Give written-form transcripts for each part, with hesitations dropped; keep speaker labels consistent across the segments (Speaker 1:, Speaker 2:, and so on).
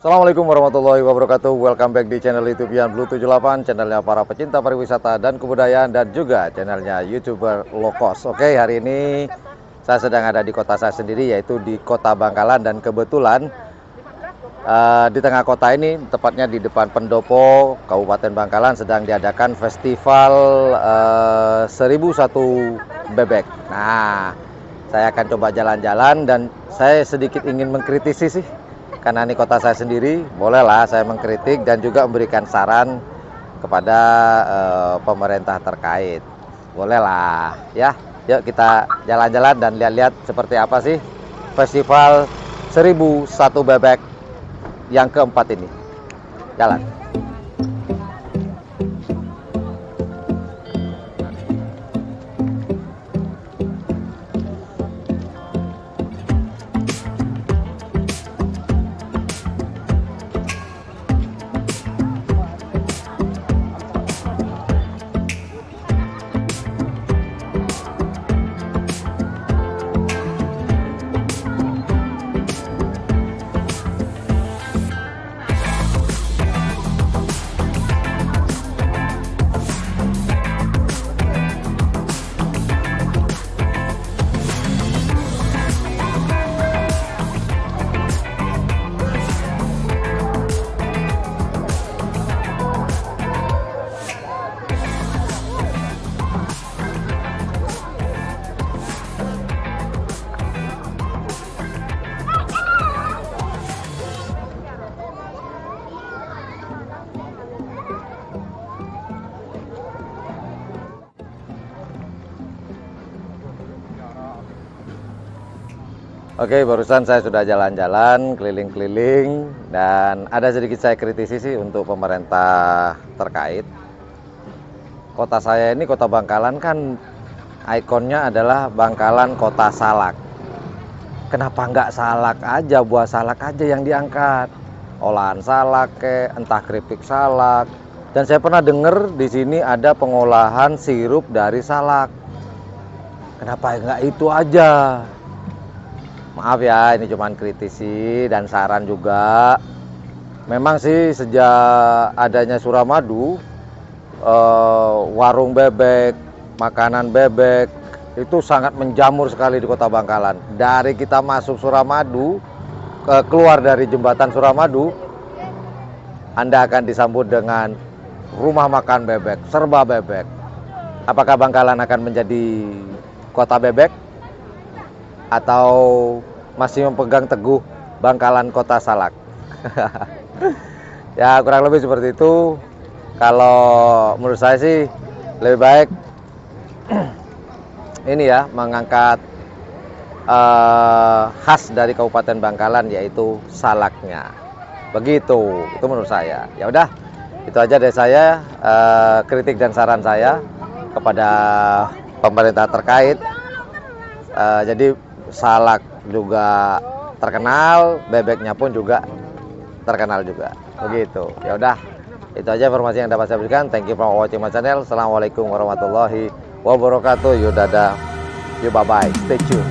Speaker 1: Assalamualaikum warahmatullahi wabarakatuh. Welcome back di channel YouTube Yan Blue 78, channelnya para pecinta pariwisata dan kebudayaan, dan juga channelnya YouTuber low cost. Oke, hari ini saya sedang ada di kota saya sendiri, yaitu di Kota Bangkalan, dan kebetulan di tengah kota ini, tepatnya di depan Pendopo, Kabupaten Bangkalan, sedang diadakan festival 1001 bebek. Nah, saya akan coba jalan-jalan dan saya sedikit ingin mengkritisi sih. Karena ini kota saya sendiri, bolehlah saya mengkritik dan juga memberikan saran kepada pemerintah terkait. Bolehlah ya. Yuk kita jalan-jalan dan lihat-lihat seperti apa sih festival 1001 bebek yang keempat ini. Jalan. Oke, barusan saya sudah jalan-jalan, keliling-keliling, dan ada sedikit saya kritisi sih untuk pemerintah terkait. Kota saya ini, Kota Bangkalan, kan ikonnya adalah Bangkalan Kota Salak. Kenapa nggak salak aja, buah salak aja yang diangkat? Olahan salak, entah keripik salak. Dan saya pernah dengar di sini ada pengolahan sirup dari salak. Kenapa nggak itu aja? Maaf ya, ini cuman kritisi dan saran juga. Memang sih sejak adanya Suramadu, warung bebek, makanan bebek itu sangat menjamur sekali di Kota Bangkalan. Dari kita masuk Suramadu, keluar dari jembatan Suramadu, Anda akan disambut dengan rumah makan bebek, serba bebek. Apakah Bangkalan akan menjadi kota bebek? Atau masih memegang teguh Bangkalan Kota Salak? Ya kurang lebih seperti itu. Kalau menurut saya sih lebih baik ini ya, mengangkat khas dari Kabupaten Bangkalan, yaitu salaknya. Begitu, itu menurut saya. Ya udah, itu aja dari saya, kritik dan saran saya kepada pemerintah terkait. Jadi salak juga terkenal, bebeknya pun juga terkenal juga. Begitu. Ya udah, itu aja informasi yang dapat saya berikan. Thank you for watching my channel. Assalamualaikum warahmatullahi wabarakatuh. Yuk dadah. Yuk bye bye. Stay tune.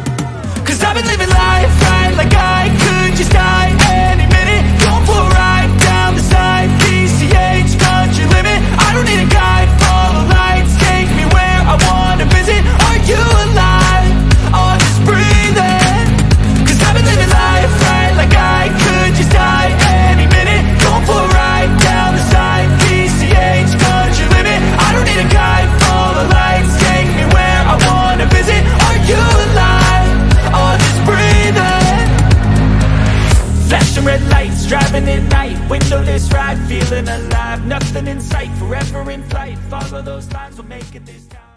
Speaker 1: Cause I've been living life right like I could just die any minute. Going for a ride down the side. PCH country limit. I don't need a guide. Follow lights. Take me where I wanna visit. Are you alive? Or just breathing? Cause I've been living life right like I could just die any minute. Going for a ride down the side. PCH country limit. I don't need a guide. Follow lights. Take me where I wanna visit. Are you alive? Or just breathing? Flashing red lights, driving at night. Windowless ride, feeling alive. Nothing in sight, forever in flight. Follow those lines, we'll make it this time.